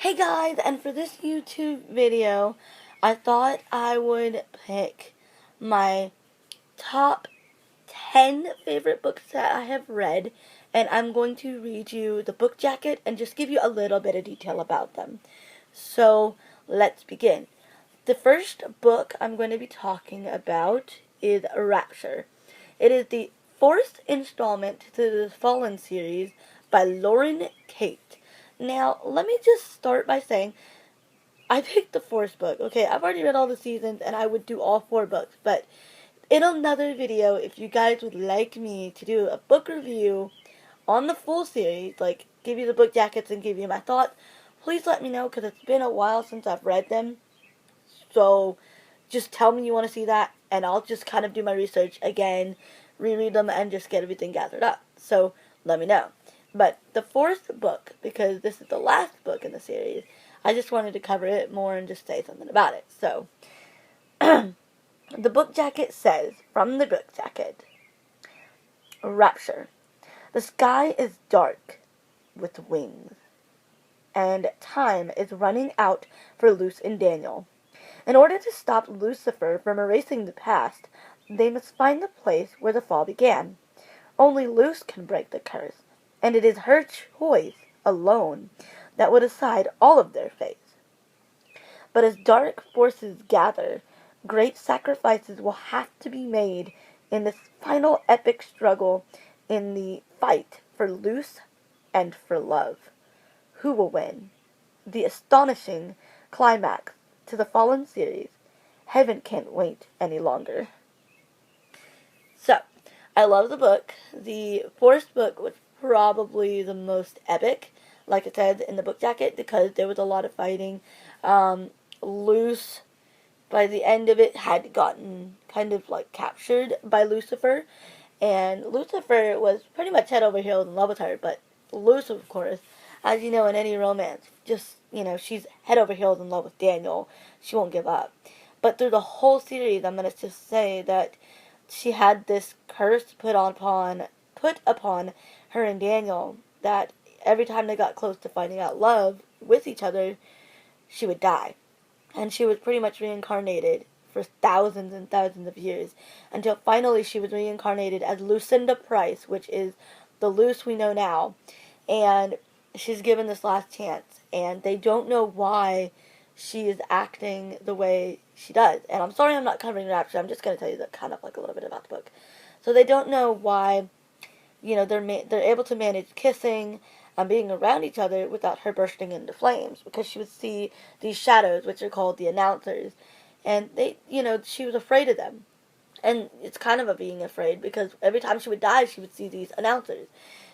Hey guys, and for this YouTube video, I thought I would pick my top 10 favorite books that I have read, and I'm going to read you the book jacket and just give you a little bit of detail about them. So, let's begin. The first book I'm going to be talking about is Rapture. It is the fourth installment to the Fallen series by Lauren Kate. Now, let me just start by saying I picked the fourth book. Okay, I've already read all the seasons and I would do all four books, but in another video, if you guys would like me to do a book review on the full series, like give you the book jackets and give you my thoughts, please let me know because it's been a while since I've read them. So just tell me you want to see that and I'll just kind of do my research again, reread them, and just get everything gathered up. So let me know. But the fourth book, because this is the last book in the series, I just wanted to cover it more and just say something about it. So, the book jacket says, from the book jacket, Rapture. The sky is dark with wings, and time is running out for Luce and Daniel. In order to stop Lucifer from erasing the past, they must find the place where the fall began. Only Luce can break the curse, and it is her choice alone that will decide all of their fates. But as dark forces gather, great sacrifices will have to be made in this final epic struggle in the fight for Luce and for love. Who will win? The astonishing climax to the Fallen series. Heaven can't wait any longer. So, I love the book. The fourth book was probably the most epic, like it said in the book jacket, because there was a lot of fighting. Luce, by the end of it, had gotten kind of like captured by Lucifer, and Lucifer was pretty much head over heels in love with her, but Luce, of course, as you know in any romance, just, she's head over heels in love with Daniel. She won't give up. But through the whole series, I'm going to just say that she had this curse put upon her and Daniel, that every time they got close to finding out love with each other, she would die. And she was pretty much reincarnated for thousands and thousands of years, until finally she was reincarnated as Lucinda Price, which is the Luce we know now. And she's given this last chance, and they don't know why she is acting the way she does. And I'm sorry I'm not covering Rapture, I'm just going to tell you that kind of like a little bit about the book. So they don't know why, they're able to manage kissing and being around each other without her bursting into flames, because she would see these shadows, which are called the announcers, and they, she was afraid of them. And it's kind of a being afraid, because every time she would die, she would see these announcers.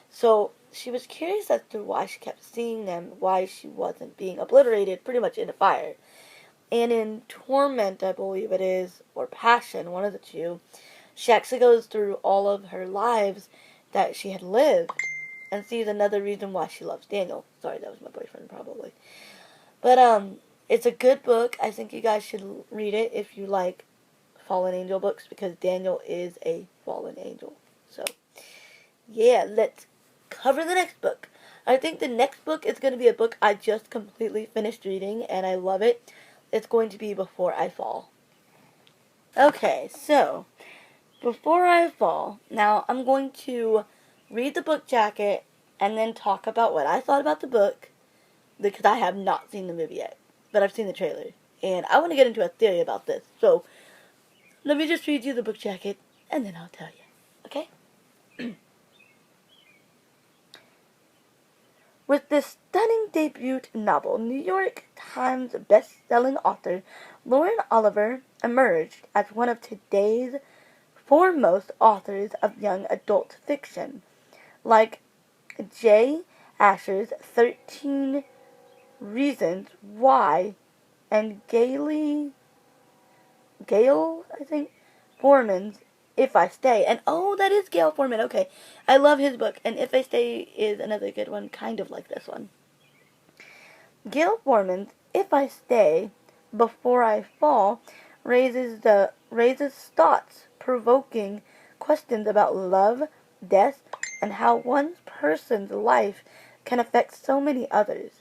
So she was curious as to why she kept seeing them, why she wasn't being obliterated pretty much into fire. And in Torment, I believe it is, or Passion, one of the two, she actually goes through all of her lives that she had lived and sees another reason why she loves Daniel. Sorry, that was my boyfriend probably. But it's a good book. I think you guys should read it if you like fallen angel books, because Daniel is a fallen angel. So, yeah, let's cover the next book. I think the next book is going to be a book I just completely finished reading, and I love it. It's going to be Before I Fall. Okay, so, Before I Fall. Now, I'm going to read the book jacket and then talk about what I thought about the book, because I have not seen the movie yet, but I've seen the trailer, and I want to get into a theory about this. So, let me just read you the book jacket, and then I'll tell you. Okay? With this stunning debut novel, New York Times best-selling author Lauren Oliver emerged as one of today's foremost authors of young adult fiction, like J. Asher's 13 Reasons Why and Gail, I think, Foreman's If I Stay. And that is Gail Foreman. Okay. I love his book, and If I Stay is another good one, kind of like this one. Gail Foreman's If I Stay, Before I Fall raises thoughts-provoking questions about love, death, and how one person's life can affect so many others.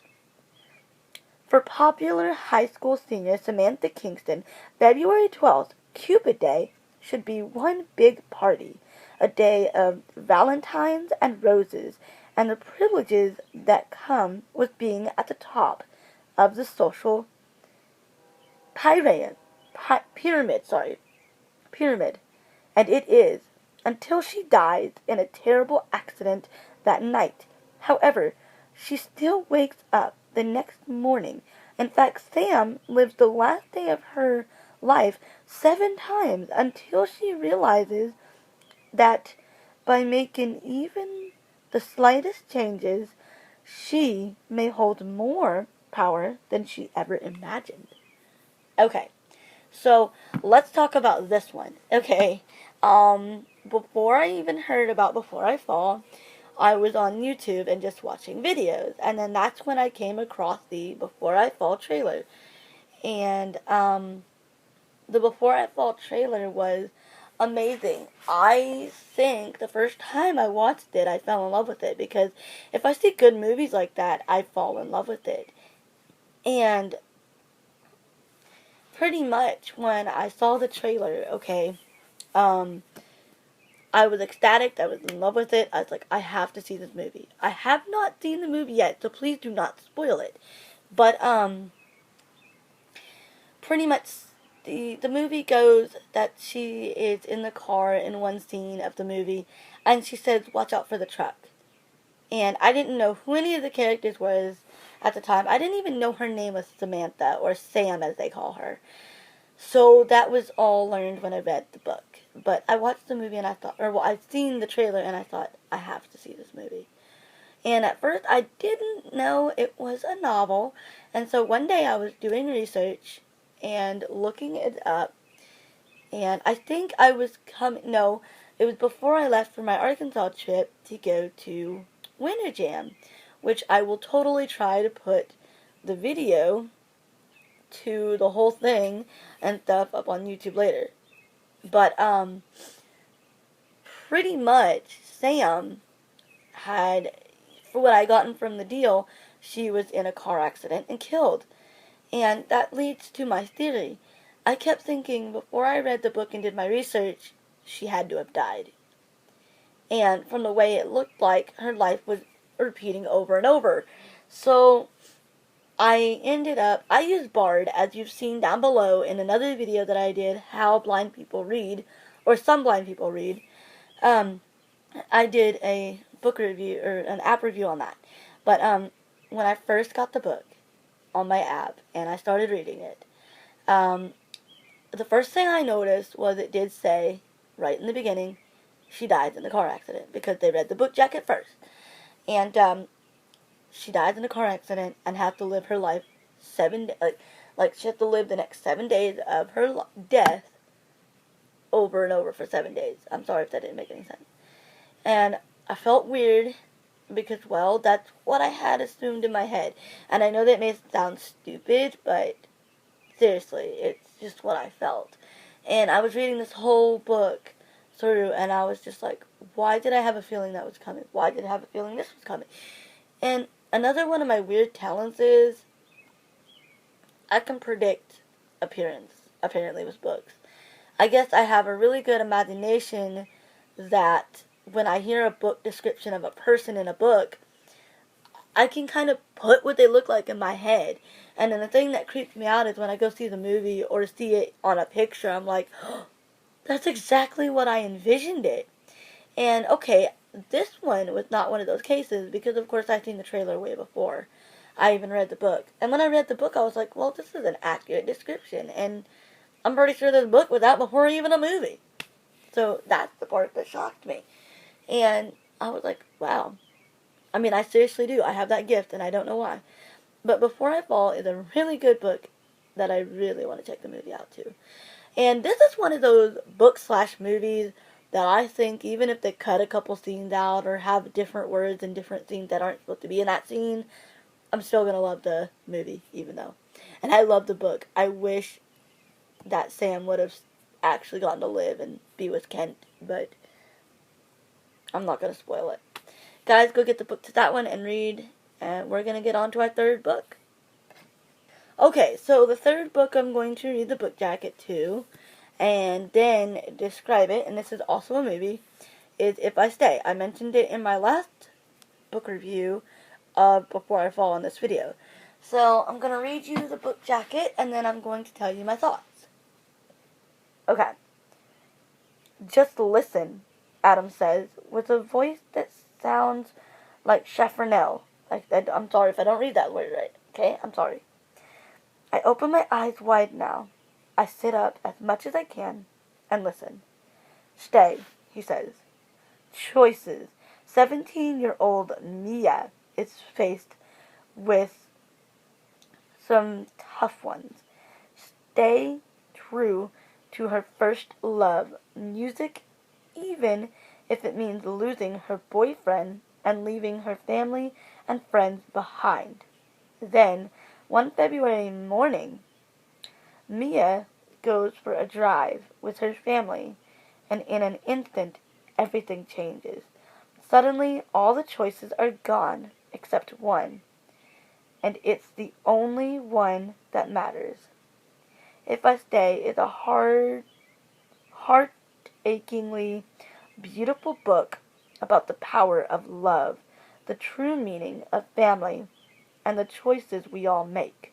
For popular high school senior Samantha Kingston, February 12th, Cupid Day, should be one big party, a day of valentines and roses, and the privileges that come with being at the top of the social pyramid, and it is, until she dies in a terrible accident that night. However, she still wakes up the next morning. In fact, Sam lives the last day of her life 7 times until she realizes that by making even the slightest changes, she may hold more power than she ever imagined. Okay, so let's talk about this one. Okay, before I even heard about Before I Fall, I was on YouTube and just watching videos, and then that's when I came across the Before I Fall trailer. And the Before I Fall trailer was amazing. I think the first time I watched it, I fell in love with it, because if I see good movies like that, I fall in love with it. And pretty much when I saw the trailer, okay, I was ecstatic. I was in love with it. I was like, I have to see this movie. I have not seen the movie yet, so please do not spoil it. But pretty much the movie goes that she is in the car in one scene of the movie, and she says, "Watch out for the truck." And I didn't know who any of the characters was at the time. I didn't even know her name was Samantha, or Sam as they call her. So that was all learned when I read the book. But I watched the movie and I thought, or well, I'd seen the trailer and I thought, I have to see this movie. And at first I didn't know it was a novel. And so one day I was doing research and looking it up. And I think I was no, it was before I left for my Arkansas trip to go to Winter Jam, which I will totally try to put the video to the whole thing and stuff up on YouTube later. But pretty much Sam had, for what I gotten from the deal, she was in a car accident and killed. And that leads to my theory. I kept thinking before I read the book and did my research, she had to have died. And from the way it looked like, her life was repeating over and over. So I used Bard, as you've seen down below in another video that I did, How Blind People Read, or Some Blind People Read. I did a book review, or an app review on that. But when I first got the book on my app, and I started reading it, the first thing I noticed was it did say, right in the beginning, she dies in a car accident, because they read the book jacket first. And she dies in a car accident and has to live her life she has to live the next 7 days of her death over and over for 7 days. I'm sorry if that didn't make any sense. And I felt weird because, well, that's what I had assumed in my head. And I know that may sound stupid, but seriously, it's just what I felt. And I was reading this whole book through, and I was just like, why did I have a feeling that was coming? Why did I have a feeling this was coming? And another one of my weird talents is I can predict appearance, apparently, with books. I guess I have a really good imagination that when I hear a book description of a person in a book, I can kind of put what they look like in my head. And then the thing that creeps me out is when I go see the movie or see it on a picture, I'm like, oh, that's exactly what I envisioned it. And okay, this one was not one of those cases because, of course, I'd seen the trailer way before I even read the book. And when I read the book, I was like, well, this is an accurate description. And I'm pretty sure this book was out before even a movie. So that's the part that shocked me. And I was like, wow. I mean, I seriously do. I have that gift, and I don't know why. But Before I Fall is a really good book that I really want to check the movie out too. And this is one of those book/movies that I think even if they cut a couple scenes out or have different words and different scenes that aren't supposed to be in that scene, I'm still going to love the movie even though. And I love the book. I wish that Sam would have actually gotten to live and be with Kent, but I'm not going to spoil it. Guys, go get the book to that one and read, and we're going to get on to our third book. Okay, so the third book I'm going to read the book jacket to, and then describe it, and this is also a movie, is If I Stay. I mentioned it in my last book review before I fall on this video. So I'm going to read you the book jacket, and then I'm going to tell you my thoughts. Okay. Just listen, Adam says, with a voice that sounds like Cheffernel. I'm sorry if I don't read that word right. Okay, I'm sorry. I open my eyes wide now. I sit up as much as I can and listen. Stay, he says. Choices. 17-year-old Mia is faced with some tough ones. Stay true to her first love, music, even if it means losing her boyfriend and leaving her family and friends behind. Then, one February morning, Mia goes for a drive with her family, and in an instant, everything changes. Suddenly, all the choices are gone except one, and it's the only one that matters. If I Stay is a heart-achingly beautiful book about the power of love, the true meaning of family, and the choices we all make.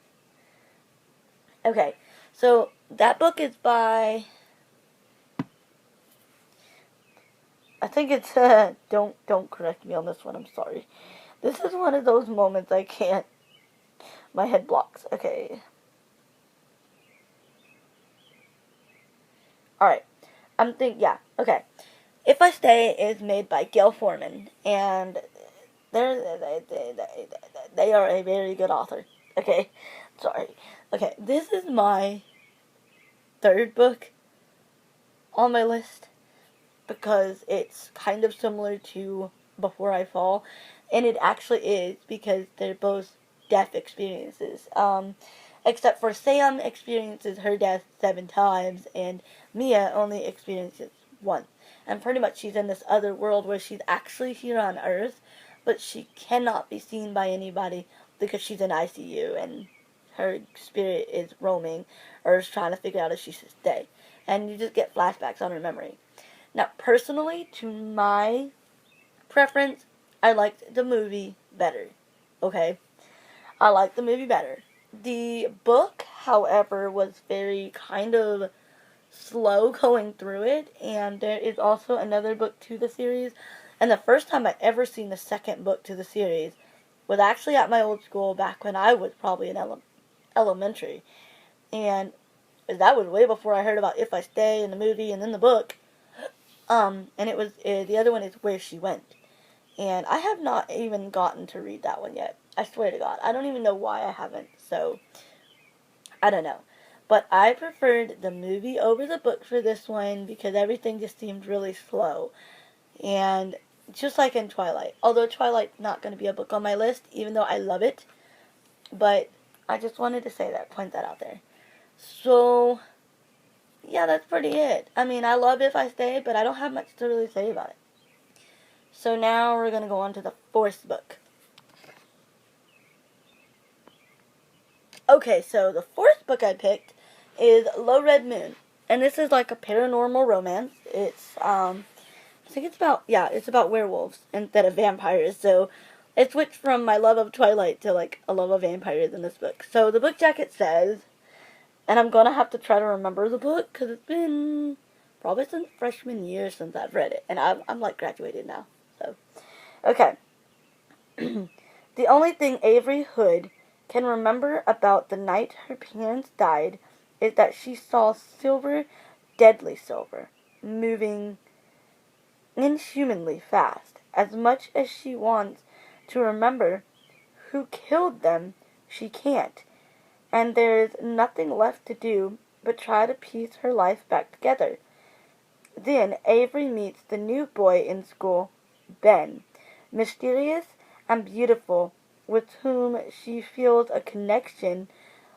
Okay, so that book is by, I think it's, don't correct me on this one, I'm sorry. This is one of those moments I can't, my head blocks. Okay. Alright, yeah, okay. If I Stay is made by Gail Forman, and they are a very good author. Okay, sorry. Okay, this is my third book on my list because it's kind of similar to Before I Fall, and it actually is because they're both death experiences. Except for Sam experiences her death 7 times, and Mia only experiences once. And pretty much she's in this other world where she's actually here on Earth, but she cannot be seen by anybody because she's in ICU, and her spirit is roaming, or is trying to figure out if she should stay. And you just get flashbacks on her memory. Now, personally, to my preference, I liked the movie better. Okay? I liked the movie better. The book, however, was very kind of slow going through it, and there is also another book to the series. And the first time I ever seen the second book to the series was actually at my old school back when I was probably in elementary. And that was way before I heard about If I Stay in the movie and then the book. And it was, the other one is Where She Went. And I have not even gotten to read that one yet. I swear to God. I don't even know why I haven't. So, I don't know. But I preferred the movie over the book for this one because everything just seemed really slow. And just like in Twilight. Although Twilight's not going to be a book on my list, even though I love it. But I just wanted to say that, point that out there. So, yeah, that's pretty it. I mean, I love If I Stay, but I don't have much to really say about it. So now we're going to go on to the fourth book. Okay, so the fourth book I picked is Low Red Moon. And this is like a paranormal romance. It's, I think it's about werewolves instead of vampires. So it switched from my love of Twilight to like a love of vampires in this book. So the book jacket says, and I'm going to have to try to remember the book because it's been probably since freshman year since I've read it. And I'm like graduated now. So, okay. The only thing Avery Hood can remember about the night her parents died is that she saw silver, deadly silver, moving inhumanly fast. As much as she wants to remember who killed them, she can't. And there's nothing left to do but try to piece her life back together. Then Avery meets the new boy in school, Ben, mysterious and beautiful, with whom she feels a connection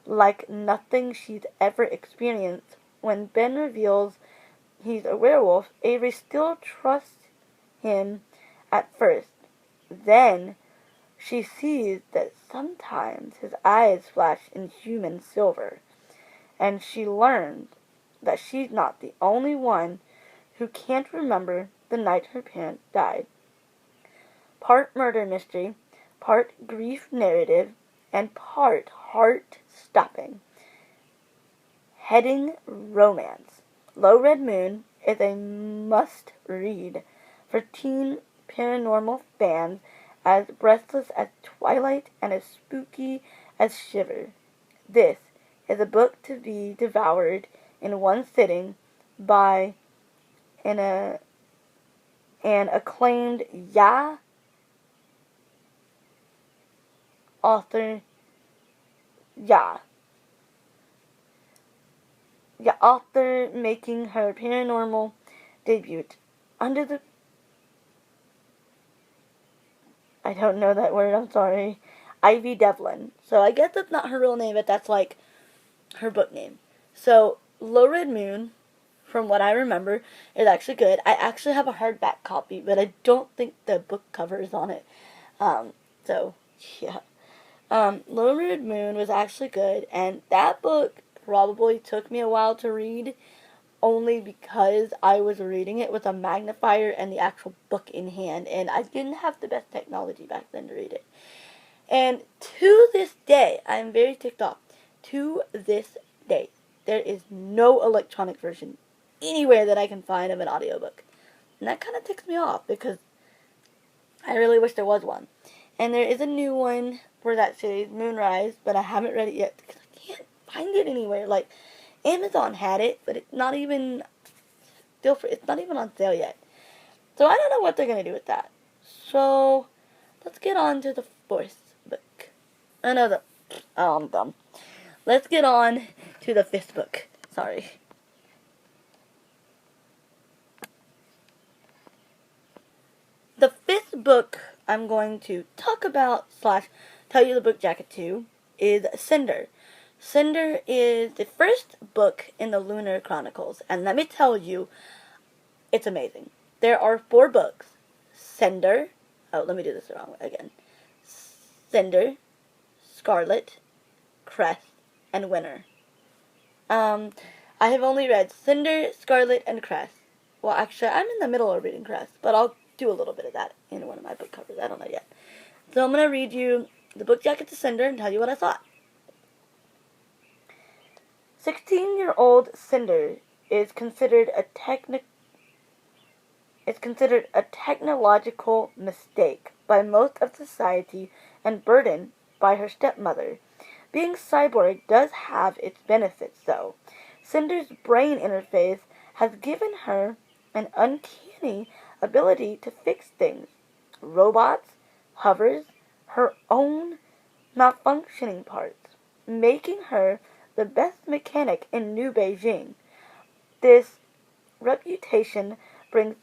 like nothing she's ever experienced. When Ben reveals he's a werewolf, Avery still trusts him at first. Then She sees that sometimes his eyes flash in human silver, and she learns that she's not the only one who can't remember the night her parent died. Part murder mystery, part grief narrative, and part heart-stopping. Heading romance. Low Red Moon is a must-read for teen paranormal fans, as breathless as Twilight and as spooky as Shiver. This is a book to be devoured in one sitting by an acclaimed author, author making her paranormal debut under the, I don't know that word, I'm sorry, Ivy Devlin. So I guess that's not her real name, but that's like her book name. So Low Red Moon, from what I remember, is actually good. I actually have a hardback copy, but I don't think the book cover is on it. So yeah. Low Red Moon was actually good, and that book probably took me a while to read, only because I was reading it with a magnifier and the actual book in hand, and I didn't have the best technology back then to read it. And to this day, I am very ticked off. To this day, there is no electronic version anywhere that I can find of an audiobook. And that kind of ticks me off, because I really wish there was one. And there is a new one for that series, Moonrise, but I haven't read it yet because I can't find it anywhere. Like, Amazon had it, but it's not even it's not even on sale yet. So I don't know what they're going to do with that. So, let's get on to the fourth book. I'm dumb. Let's get on to the fifth book. Sorry. The fifth book I'm going to talk about / tell you the book jacket to is Cinder. Cinder is the first book in the Lunar Chronicles, and let me tell you, it's amazing. There are 4 books. Cinder, let me do this wrong again. Cinder, Scarlet, Crest, and Winter. I have only read Cinder, Scarlet, and Crest. Well, actually, I'm in the middle of reading Crest, but I'll do a little bit of that in one of my book covers. I don't know yet. So I'm going to read you the book jacket to Cinder and tell you what I thought. 16-year-old Cinder is considered a technological mistake by most of society and burdened by her stepmother. Being cyborg does have its benefits, though. Cinder's brain interface has given her an uncanny ability to fix things. Robots, hovers, her own malfunctioning parts, making her the best mechanic in New Beijing. This reputation brings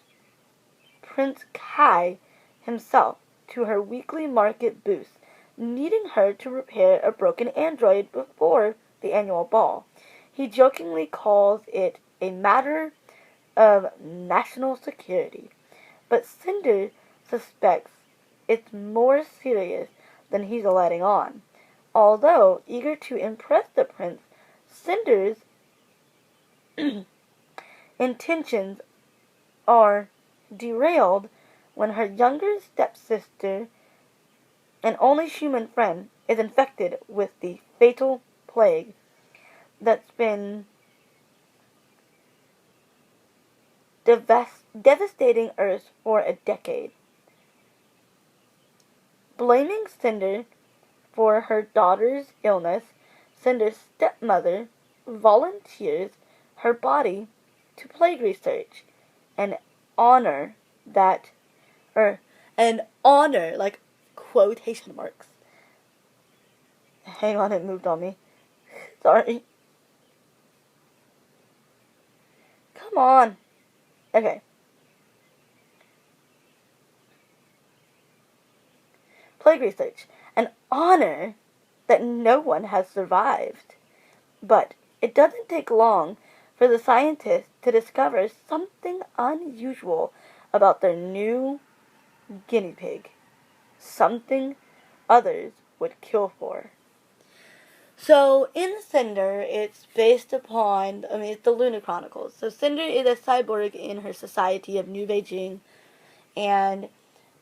Prince Kai himself to her weekly market booth, needing her to repair a broken android before the annual ball. He jokingly calls it a matter of national security, but Cinder suspects it's more serious than he's letting on. Although eager to impress the prince, Cinder's intentions are derailed when her younger stepsister, an only human friend, is infected with the fatal plague that's been devastating Earth for a decade. Blaming Cinder for her daughter's illness, Cinder's stepmother volunteers her body to plague research, an honor, like quotation marks. Hang on, it moved on me. Sorry. Come on. Okay. Plague research, an honor that no one has survived. But it doesn't take long for the scientists to discover something unusual about their new guinea pig. Something others would kill for. So, in Cinder, it's based upon, it's the Luna Chronicles. So, Cinder is a cyborg in her society of New Beijing, and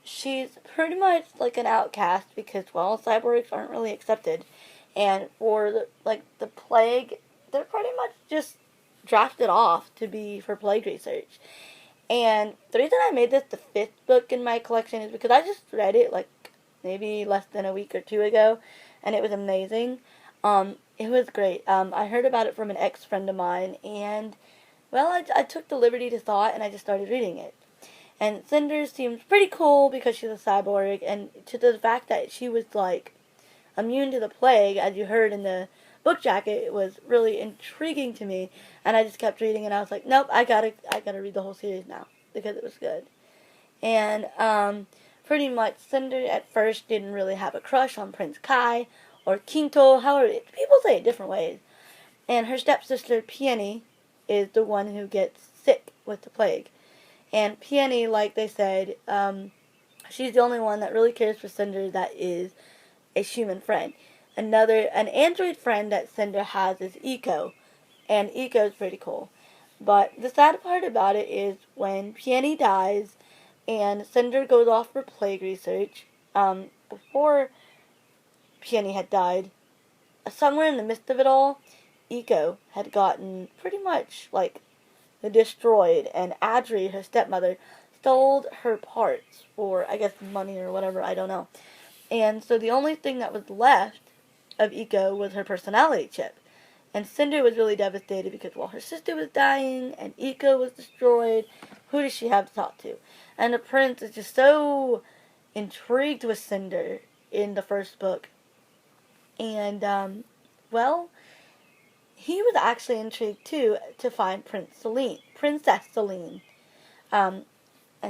she's pretty much like an outcast because, well, cyborgs aren't really accepted. And for, the plague, they're pretty much just drafted off to be for plague research. And the reason I made this the 5th book in my collection is because I just read it, maybe less than a week or two ago, and it was amazing. It was great. I heard about it from an ex-friend of mine, and, well, I took the liberty to thaw it, and I just started reading it. And Cinder seems pretty cool because she's a cyborg, and to the fact that she was, immune to the plague, as you heard in the book jacket, it was really intriguing to me, and I just kept reading, and I was like, nope, I gotta read the whole series now, because it was good. And, pretty much, Cinder at first didn't really have a crush on Prince Kai, or Quinto, however, people say it different ways. And her stepsister, Peony, is the one who gets sick with the plague. And Peony, like they said, she's the only one that really cares for Cinder that is a human friend. An android friend that Cinder has is Eco. And Eco is pretty cool. But the sad part about it is when Peony dies and Cinder goes off for plague research, before Peony had died, somewhere in the midst of it all, Eco had gotten pretty much, destroyed, and Adri, her stepmother, stole her parts for, I guess, money or whatever, I don't know. And so the only thing that was left of Eco was her personality chip. And Cinder was really devastated because, well, her sister was dying, and Eco was destroyed. Who does she have to talk to? And the prince is just so intrigued with Cinder in the first book. And, well, he was actually intrigued, too, to find Princess Celine. And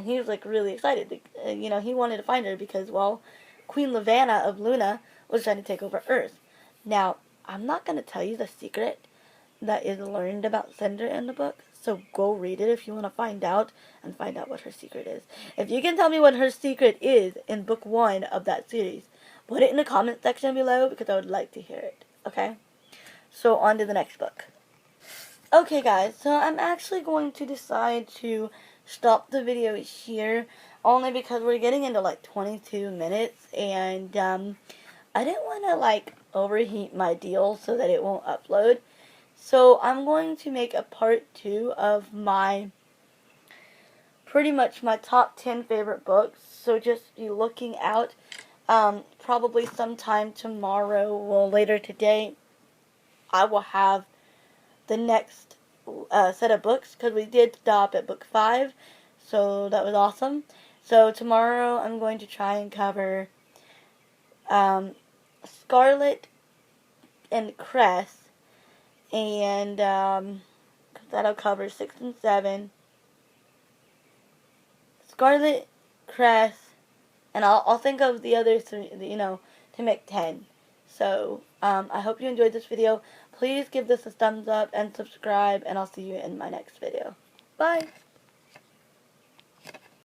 he was, really excited. He wanted to find her because, well, Queen Lavanna of Luna was trying to take over Earth. Now, I'm not going to tell you the secret that is learned about Cinder in the book, so go read it if you want to find out, and find out what her secret is. If you can tell me what her secret is in book 1 of that series, put it in the comment section below because I would like to hear it, okay? So, on to the next book. Okay, guys, so I'm actually going to decide to stop the video here, only because we're getting into, 22 minutes, and, I didn't want to, overheat my deal so that it won't upload. So, I'm going to make a part 2 of pretty much my top 10 favorite books, so just be looking out. Probably sometime tomorrow, well, later today, I will have the next set of books, because we did stop at book 5, so that was awesome. So tomorrow I'm going to try and cover Scarlet and Cress, and that'll cover 6 and 7. Scarlet, Cress, and I'll think of the other 3, to make 10. So, I hope you enjoyed this video. Please give this a thumbs up and subscribe, and I'll see you in my next video. Bye!